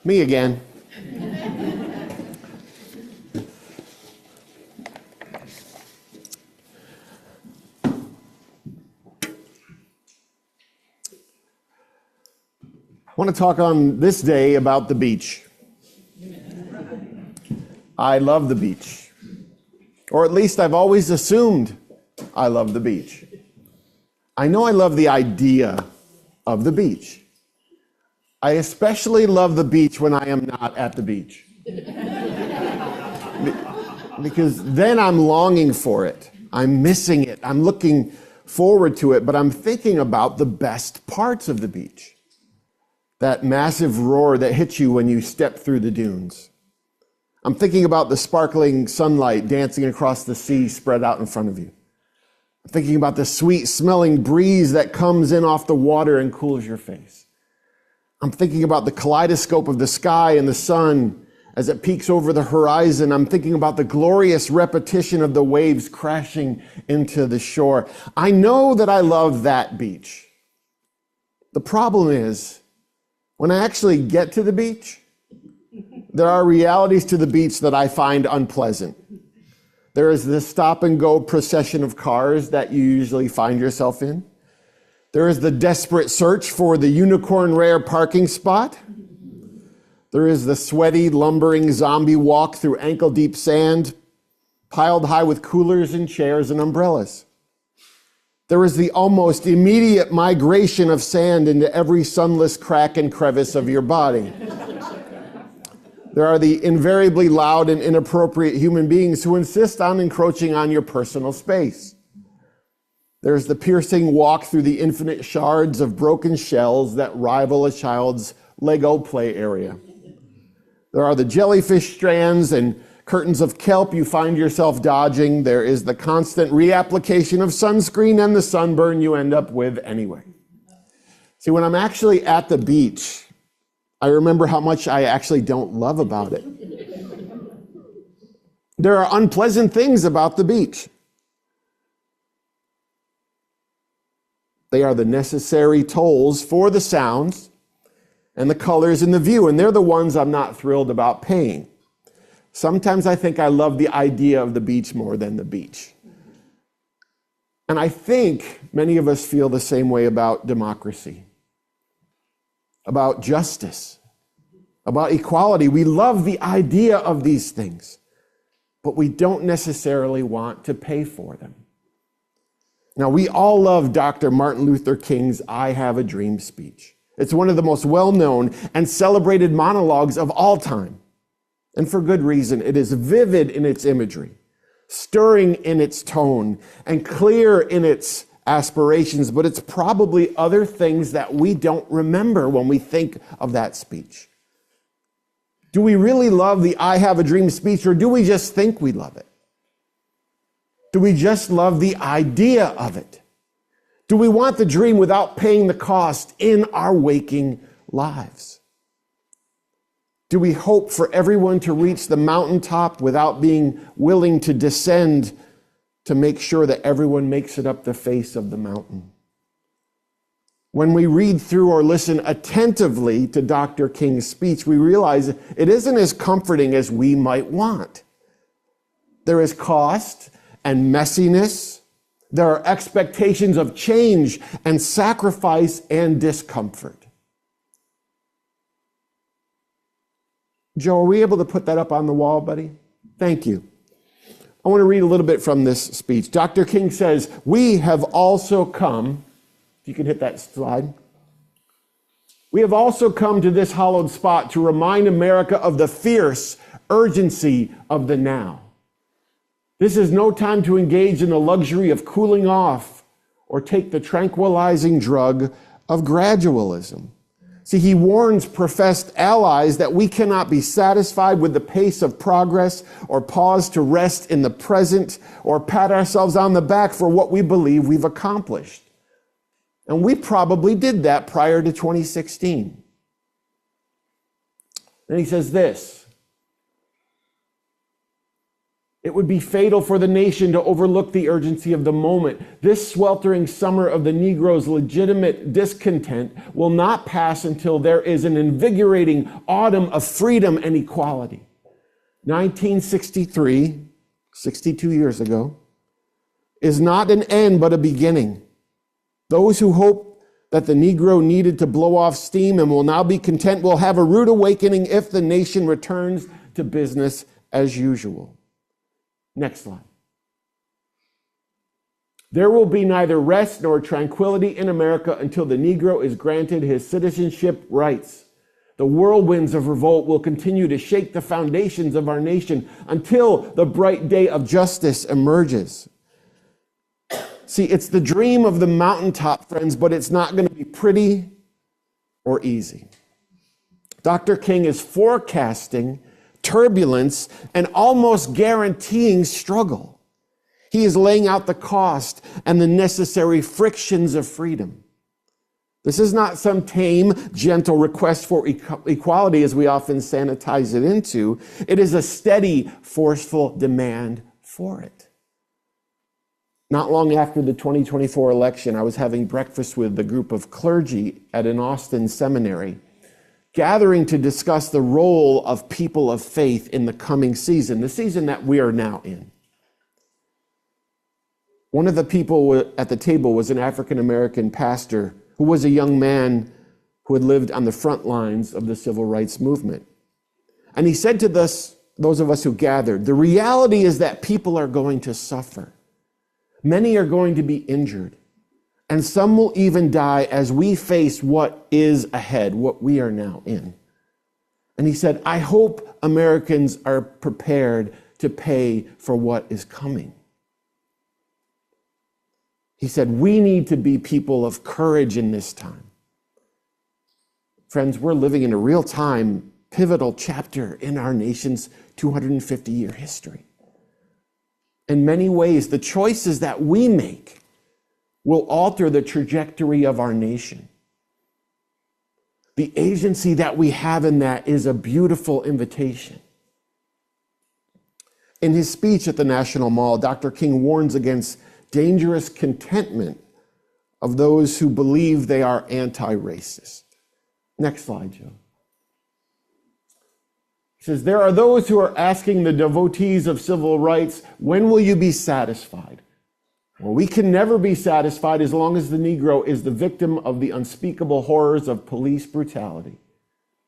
Me again. I want to talk on this day about the beach. I love the beach. Or at least I've always assumed I love the beach. I know I love the idea of the beach. I especially love the beach when I am not at the beach. Because then I'm longing for it. I'm missing it. I'm looking forward to it, but I'm thinking about the best parts of the beach. That massive roar that hits you when you step through the dunes. I'm thinking about the sparkling sunlight dancing across the sea spread out in front of you. I'm thinking about the sweet smelling breeze that comes in off the water and cools your face. I'm thinking about the kaleidoscope of the sky and the sun as it peeks over the horizon. I'm thinking about the glorious repetition of the waves crashing into the shore. I know that I love that beach. The problem is, when I actually get to the beach, there are realities to the beach that I find unpleasant. There is the stop and go procession of cars that you usually find yourself in. There is the desperate search for the unicorn rare parking spot. There is the sweaty, lumbering zombie walk through ankle-deep sand, piled high with coolers and chairs and umbrellas. There is the almost immediate migration of sand into every sunless crack and crevice of your body. There are the invariably loud and inappropriate human beings who insist on encroaching on your personal space. There's the piercing walk through the infinite shards of broken shells that rival a child's Lego play area. There are the jellyfish strands and curtains of kelp you find yourself dodging. There is the constant reapplication of sunscreen and the sunburn you end up with anyway. See, when I'm actually at the beach, I remember how much I actually don't love about it. There are unpleasant things about the beach. They are the necessary tolls for the sounds and the colors and the view, and they're the ones I'm not thrilled about paying. Sometimes I think I love the idea of the beach more than the beach. And I think many of us feel the same way about democracy, about justice, about equality. We love the idea of these things, but we don't necessarily want to pay for them. Now, we all love Dr. Martin Luther King's "I Have a Dream" speech. It's one of the most well-known and celebrated monologues of all time. And for good reason. It is vivid in its imagery, stirring in its tone, and clear in its aspirations, but it's probably other things that we don't remember when we think of that speech. Do we really love the "I Have a Dream" speech, or do we just think we love it? Do we just love the idea of it? Do we want the dream without paying the cost in our waking lives? Do we hope for everyone to reach the mountaintop without being willing to descend to make sure that everyone makes it up the face of the mountain? When we read through or listen attentively to Dr. King's speech, we realize it isn't as comforting as we might want. There is cost and messiness. There are expectations of change and sacrifice and discomfort. Joe, are we able to put that up on the wall, buddy? Thank you. I want to read a little bit from this speech. Dr. King says, "We have also come," if you can hit that slide. "We have also come to this hallowed spot to remind America of the fierce urgency of the now. This is no time to engage in the luxury of cooling off or take the tranquilizing drug of gradualism." See, he warns professed allies that we cannot be satisfied with the pace of progress or pause to rest in the present or pat ourselves on the back for what we believe we've accomplished. And we probably did that prior to 2016. And he says this: It would be fatal for the nation to overlook the urgency of the moment. This sweltering summer of the Negro's legitimate discontent will not pass until there is an invigorating autumn of freedom and equality. 1963, 62 years ago, is not an end but a beginning. Those who hope that the Negro needed to blow off steam and will now be content will have a rude awakening if the nation returns to business as usual. Next slide. There will be neither rest nor tranquility in America until the Negro is granted his citizenship rights. The whirlwinds of revolt will continue to shake the foundations of our nation until the bright day of justice emerges. See, it's the dream of the mountaintop, friends, but it's not going to be pretty or easy. Dr. King is forecasting turbulence and almost guaranteeing struggle. He is laying out the cost and the necessary frictions of freedom. This is not some tame, gentle request for equality as we often sanitize it into. It is a steady, forceful demand for it. Not long after the 2024 election, I was having breakfast with a group of clergy at an Austin seminary, gathering to discuss the role of people of faith in the coming season, the season that we are now in. One of the people at the table was an African-American pastor who was a young man who had lived on the front lines of the civil rights movement. And he said to those of us who gathered, the reality is that people are going to suffer. Many are going to be injured, and some will even die as we face what is ahead, what we are now in. And he said, I hope Americans are prepared to pay for what is coming. He said, we need to be people of courage in this time. Friends, we're living in a real-time, pivotal chapter in our nation's 250-year history. In many ways, the choices that we make will alter the trajectory of our nation. The agency that we have in that is a beautiful invitation. In his speech at the National Mall, Dr. King warns against dangerous contentment of those who believe they are anti-racist. Next slide, Joe. He says, there are those who are asking the devotees of civil rights, when will you be satisfied? Well, we can never be satisfied as long as the Negro is the victim of the unspeakable horrors of police brutality.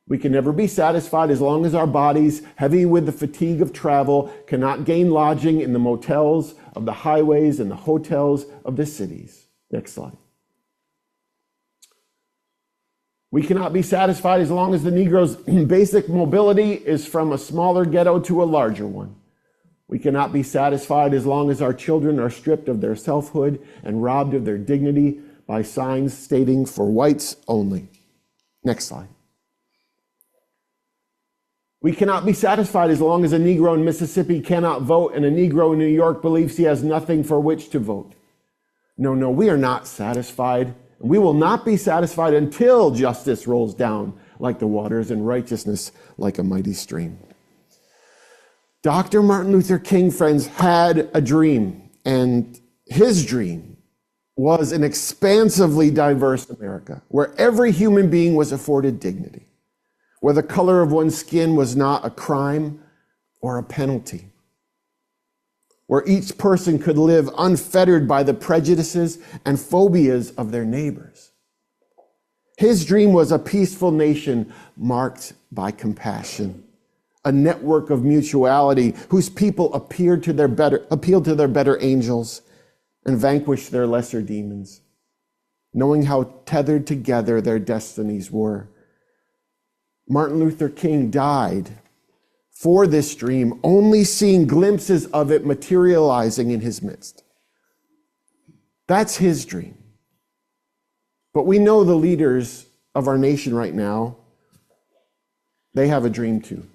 We can never be satisfied as long as our bodies, heavy with the fatigue of travel, cannot gain lodging in the motels of the highways and the hotels of the cities. Next slide. We cannot be satisfied as long as the Negro's basic mobility is from a smaller ghetto to a larger one. We cannot be satisfied as long as our children are stripped of their selfhood and robbed of their dignity by signs stating for whites only. Next slide. We cannot be satisfied as long as a Negro in Mississippi cannot vote and a Negro in New York believes he has nothing for which to vote. No, we are not satisfied. We will not be satisfied until justice rolls down like the waters and righteousness like a mighty stream. Dr. Martin Luther King, friends, had a dream, and his dream was an expansively diverse America where every human being was afforded dignity, where the color of one's skin was not a crime or a penalty, where each person could live unfettered by the prejudices and phobias of their neighbors. His dream was a peaceful nation marked by compassion, a network of mutuality whose people appealed to their better angels and vanquished their lesser demons, knowing how tethered together their destinies were. Martin Luther King died for this dream, only seeing glimpses of it materializing in his midst. That's his dream. But we know the leaders of our nation right now, they have a dream too.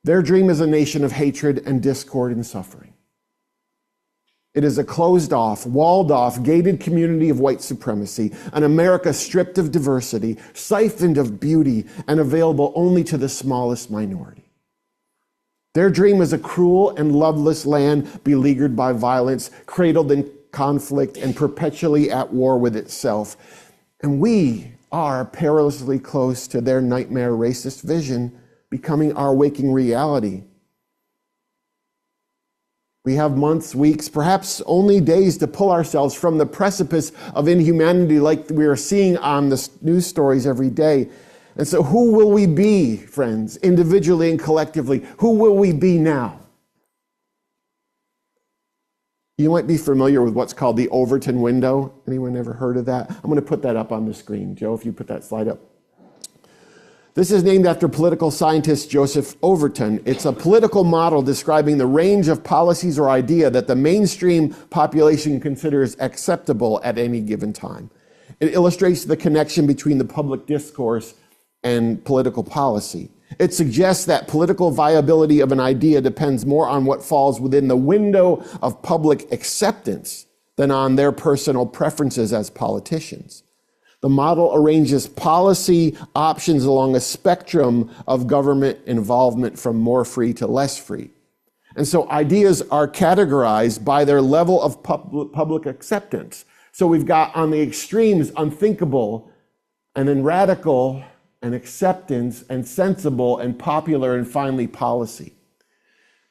Their dream is a nation of hatred and discord and suffering. It is a closed off, walled off, gated community of white supremacy, an America stripped of diversity, siphoned of beauty, and available only to the smallest minority. Their dream is a cruel and loveless land beleaguered by violence, cradled in conflict, and perpetually at war with itself. And we are perilously close to their nightmare racist vision becoming our waking reality. We have months, weeks, perhaps only days to pull ourselves from the precipice of inhumanity like we are seeing on the news stories every day. And so who will we be, friends, individually and collectively? Who will we be now? You might be familiar with what's called the Overton window. Anyone ever heard of that? I'm going to put that up on the screen. Joe, if you put that slide up. This is named after political scientist Joseph Overton. It's a political model describing the range of policies or idea that the mainstream population considers acceptable at any given time. It illustrates the connection between the public discourse and political policy. It suggests that political viability of an idea depends more on what falls within the window of public acceptance than on their personal preferences as politicians. The model arranges policy options along a spectrum of government involvement from more free to less free. And so ideas are categorized by their level of public acceptance. So we've got on the extremes unthinkable, and then radical, and acceptance, and sensible, and popular, and finally policy.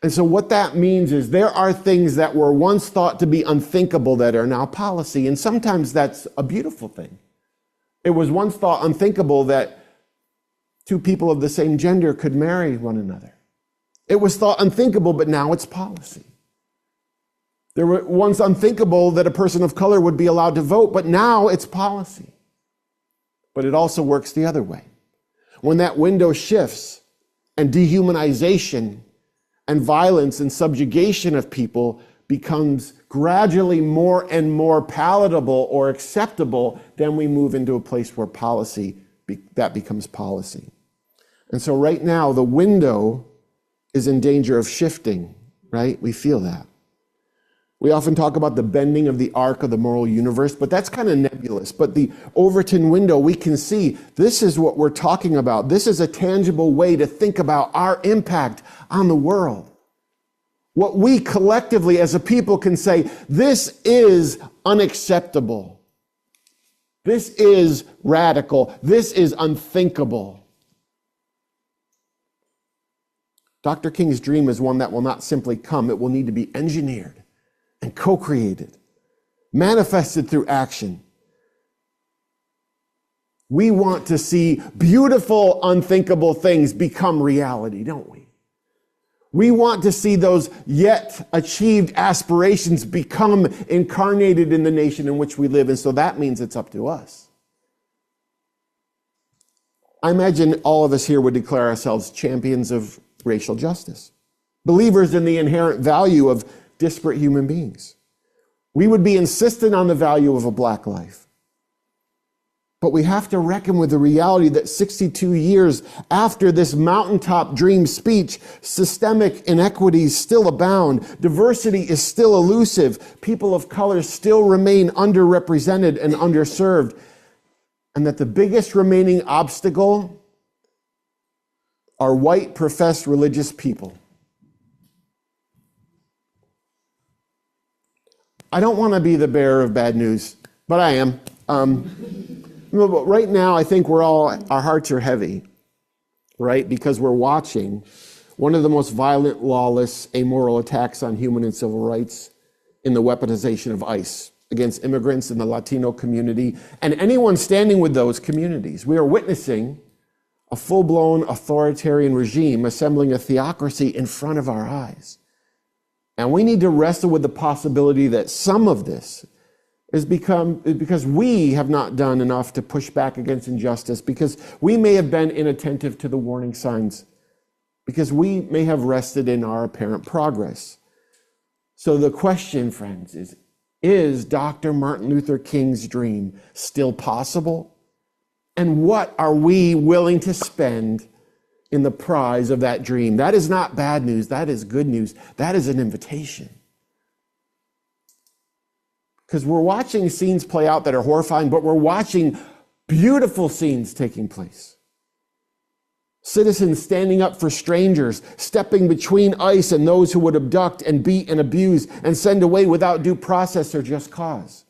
And so what that means is there are things that were once thought to be unthinkable that are now policy, and sometimes that's a beautiful thing. It was once thought unthinkable that two people of the same gender could marry one another. It was thought unthinkable, but now it's policy. There were once unthinkable that a person of color would be allowed to vote, but now it's policy. But it also works the other way. When that window shifts and dehumanization and violence and subjugation of people becomes gradually more and more palatable or acceptable, then we move into a place where policy, that becomes policy. And so right now, the window is in danger of shifting, right? We feel that. We often talk about the bending of the arc of the moral universe, but that's kind of nebulous. But the Overton window, we can see this is what we're talking about. This is a tangible way to think about our impact on the world. What we collectively as a people can say, this is unacceptable. This is radical. This is unthinkable. Dr. King's dream is one that will not simply come. It will need to be engineered and co-created, manifested through action. We want to see beautiful, unthinkable things become reality, don't we? We want to see those yet achieved aspirations become incarnated in the nation in which we live, and so that means it's up to us. I imagine all of us here would declare ourselves champions of racial justice, believers in the inherent value of disparate human beings. We would be insistent on the value of a black life. But we have to reckon with the reality that 62 years after this mountaintop dream speech, systemic inequities still abound, diversity is still elusive, people of color still remain underrepresented and underserved, and that the biggest remaining obstacle are white professed religious people. I don't want to be the bearer of bad news, but I am. But right now, I think our hearts are heavy, right? Because we're watching one of the most violent, lawless, amoral attacks on human and civil rights in the weaponization of ICE against immigrants in the Latino community and anyone standing with those communities. We are witnessing a full-blown authoritarian regime assembling a theocracy in front of our eyes. And we need to wrestle with the possibility that some of this is because we have not done enough to push back against injustice, because we may have been inattentive to the warning signs, because we may have rested in our apparent progress. So the question, friends, is Dr. Martin Luther King's dream still possible? And what are we willing to spend in the prize of that dream? That is not bad news. That is good news. That is an invitation. Because we're watching scenes play out that are horrifying, but we're watching beautiful scenes taking place. Citizens standing up for strangers, stepping between ICE and those who would abduct and beat and abuse and send away without due process or just cause.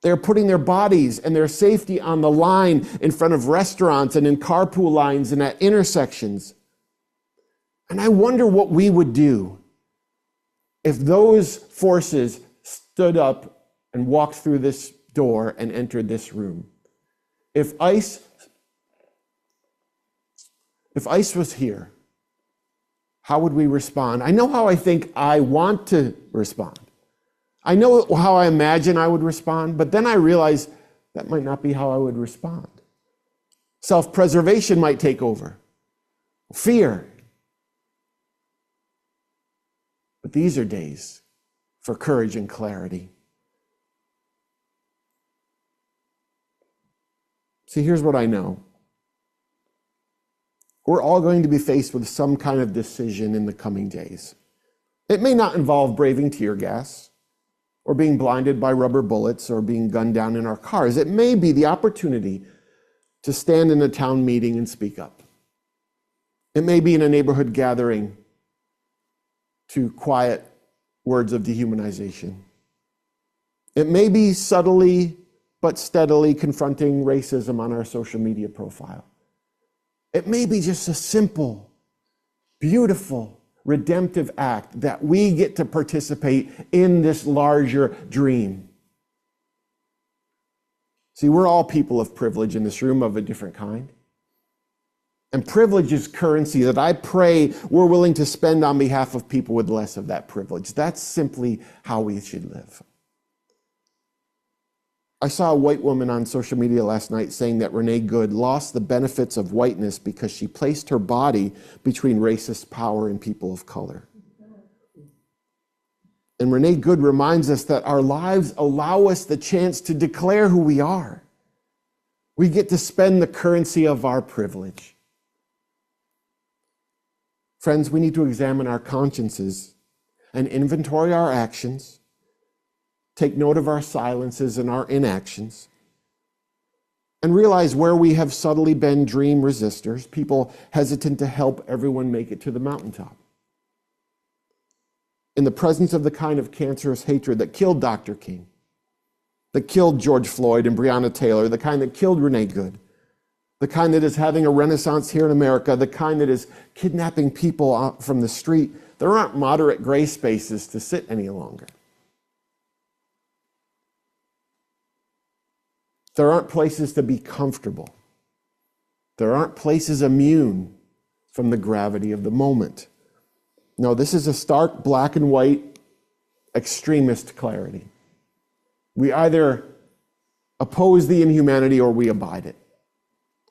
They're putting their bodies and their safety on the line in front of restaurants and in carpool lines and at intersections. And I wonder what we would do if those forces stood up and walked through this door and entered this room. If ICE was here, how would we respond? I know how I think I want to respond. I know how I imagine I would respond, but then I realize that might not be how I would respond. Self-preservation might take over. Fear. But these are days for courage and clarity. See, here's what I know. We're all going to be faced with some kind of decision in the coming days. It may not involve braving tear gas or being blinded by rubber bullets or being gunned down in our cars. It may be the opportunity to stand in a town meeting and speak up. It may be in a neighborhood gathering to quiet words of dehumanization. It may be subtly but steadily confronting racism on our social media profile. It may be just a simple, beautiful, redemptive act that we get to participate in this larger dream. See, we're all people of privilege in this room of a different kind. And privilege is currency that I pray we're willing to spend on behalf of people with less of that privilege. That's simply how we should live. I saw a white woman on social media last night saying that Renee Good lost the benefits of whiteness because she placed her body between racist power and people of color. And Renee Good reminds us that our lives allow us the chance to declare who we are. We get to spend the currency of our privilege. Friends, we need to examine our consciences and inventory our actions. Take note of our silences and our inactions, and realize where we have subtly been dream resistors, people hesitant to help everyone make it to the mountaintop. In the presence of the kind of cancerous hatred that killed Dr. King, that killed George Floyd and Breonna Taylor, the kind that killed Renee Good, the kind that is having a renaissance here in America, the kind that is kidnapping people out from the street, there aren't moderate gray spaces to sit any longer. There aren't places to be comfortable. There aren't places immune from the gravity of the moment. No, this is a stark black and white extremist clarity. We either oppose the inhumanity or we abide it.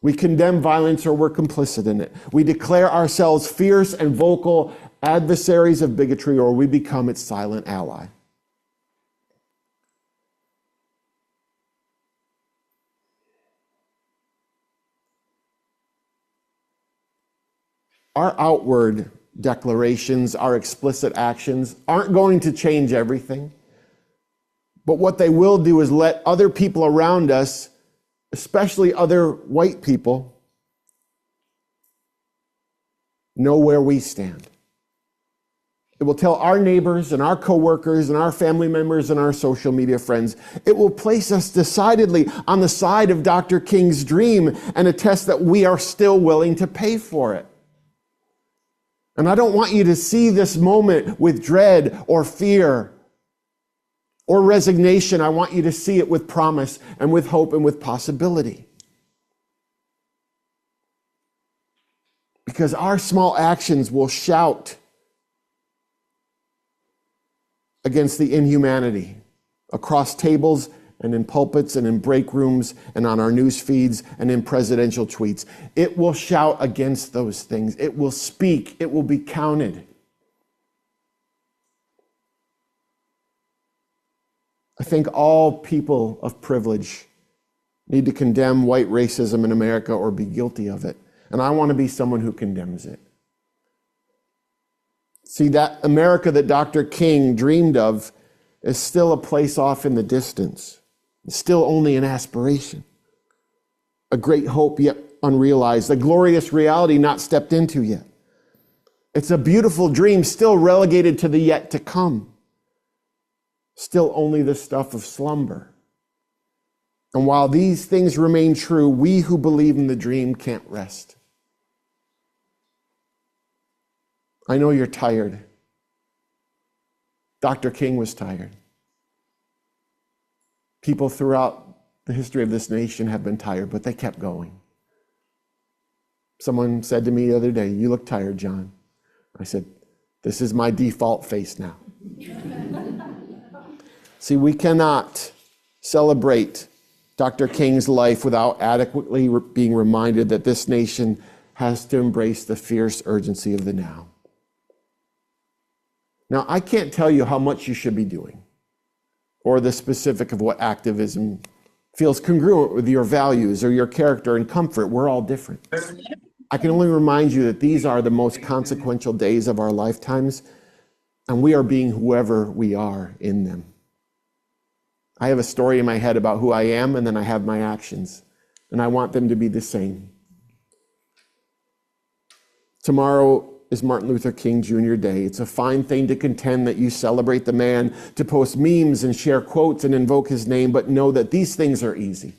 We condemn violence or we're complicit in it. We declare ourselves fierce and vocal adversaries of bigotry or we become its silent ally. Our outward declarations, our explicit actions aren't going to change everything. But what they will do is let other people around us, especially other white people, know where we stand. It will tell our neighbors and our coworkers and our family members and our social media friends. It will place us decidedly on the side of Dr. King's dream and attest that we are still willing to pay for it. And I don't want you to see this moment with dread or fear or resignation. I want you to see it with promise and with hope and with possibility. Because our small actions will shout against the inhumanity across tables and in pulpits and in break rooms and on our news feeds and in presidential tweets. It will shout against those things. It will speak. It will be counted. I think all people of privilege need to condemn white racism in America or be guilty of it. And I want to be someone who condemns it. See, that America that Dr. King dreamed of is still a place off in the distance. It's still only an aspiration, a great hope, yet unrealized, a glorious reality not stepped into yet. It's a beautiful dream still relegated to the yet to come, still only the stuff of slumber. And while these things remain true, we who believe in the dream can't rest. I know you're tired. Dr. King was tired. People throughout the history of this nation have been tired, but they kept going. Someone said to me the other day, "You look tired, John." I said, "This is my default face now." See, we cannot celebrate Dr. King's life without adequately being reminded that this nation has to embrace the fierce urgency of the now. Now, I can't tell you how much you should be doing or the specific of what activism feels congruent with your values or your character and comfort. We're all different. I can only remind you that these are the most consequential days of our lifetimes, and we are being whoever we are in them. I have a story in my head about who I am, and then I have my actions, and I want them to be the same. Tomorrow is Martin Luther King Jr. Day. It's a fine thing to contend that you celebrate the man, to post memes and share quotes and invoke his name, but know that these things are easy.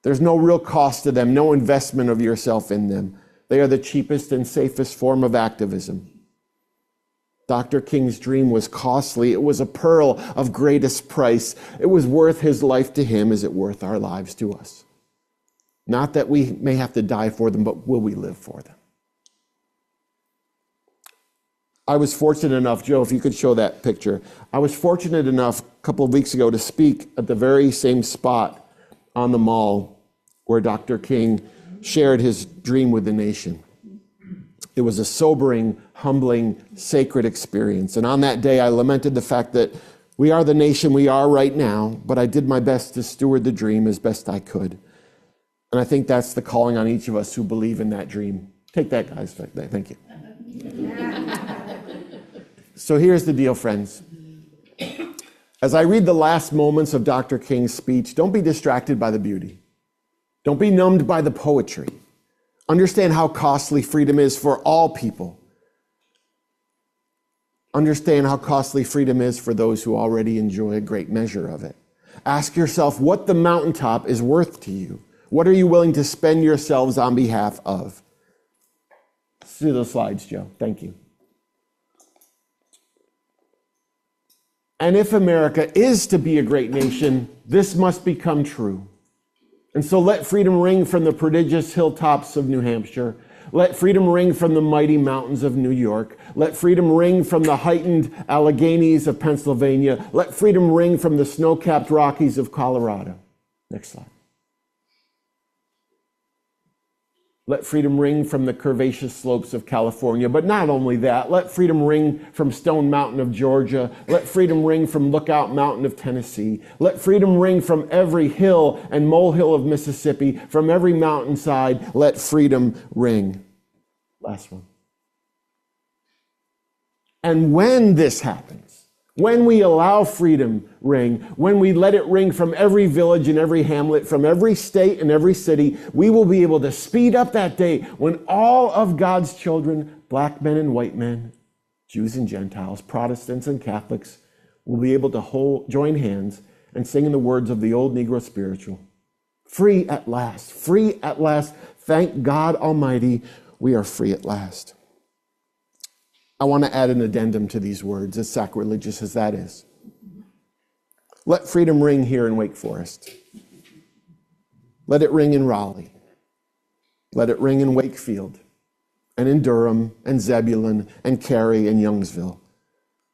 There's no real cost to them, no investment of yourself in them. They are the cheapest and safest form of activism. Dr. King's dream was costly. It was a pearl of greatest price. It was worth his life to him. Is it worth our lives to us? Not that we may have to die for them, but will we live for them? I was fortunate enough, Joe, if you could show that picture. I was fortunate enough a couple of weeks ago to speak at the very same spot on the mall where Dr. King shared his dream with the nation. It was a sobering, humbling, sacred experience. And on that day, I lamented the fact that we are the nation we are right now, but I did my best to steward the dream as best I could. And I think that's the calling on each of us who believe in that dream. Take that, guys. Thank you. So here's the deal, friends. As I read the last moments of Dr. King's speech, don't be distracted by the beauty. Don't be numbed by the poetry. Understand how costly freedom is for all people. Understand how costly freedom is for those who already enjoy a great measure of it. Ask yourself what the mountaintop is worth to you. What are you willing to spend yourselves on behalf of? See those slides, Joe. Thank you. And if America is to be a great nation, this must become true. And so let freedom ring from the prodigious hilltops of New Hampshire. Let freedom ring from the mighty mountains of New York. Let freedom ring from the heightened Alleghenies of Pennsylvania. Let freedom ring from the snow-capped Rockies of Colorado. Next slide. Let freedom ring from the curvaceous slopes of California. But not only that, let freedom ring from Stone Mountain of Georgia. Let freedom ring from Lookout Mountain of Tennessee. Let freedom ring from every hill and molehill of Mississippi, from every mountainside. Let freedom ring. Last one. And when this happens, when we allow freedom ring, when we let it ring from every village and every hamlet, from every state and every city, we will be able to speed up that day when all of God's children, black men and white men, Jews and Gentiles, Protestants and Catholics, will be able to join hands and sing in the words of the old Negro spiritual. Free at last, free at last. Thank God Almighty, we are free at last. I want to add an addendum to these words, as sacrilegious as that is. Let freedom ring here in Wake Forest. Let it ring in Raleigh. Let it ring in Wakefield, and in Durham, and Zebulon, and Cary, and Youngsville.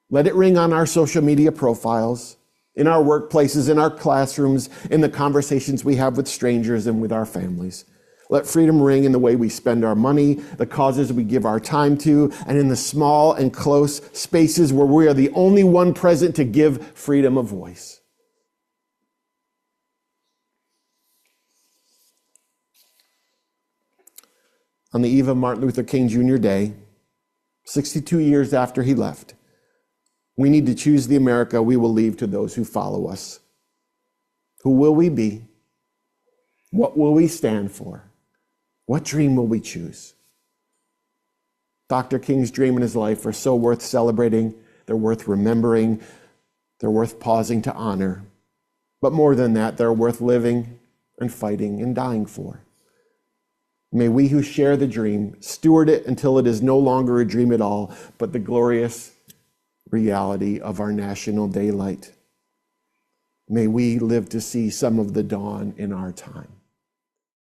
Let it ring on our social media profiles, in our workplaces, in our classrooms, in the conversations we have with strangers and with our families. Let freedom ring in the way we spend our money, the causes we give our time to, and in the small and close spaces where we are the only one present to give freedom a voice. On the eve of Martin Luther King Jr. Day, 62 years after he left, we need to choose the America we will leave to those who follow us. Who will we be? What will we stand for? What dream will we choose? Dr. King's dream and his life are so worth celebrating. They're worth remembering. They're worth pausing to honor. But more than that, they're worth living and fighting and dying for. May we who share the dream steward it until it is no longer a dream at all, but the glorious reality of our national daylight. May we live to see some of the dawn in our time.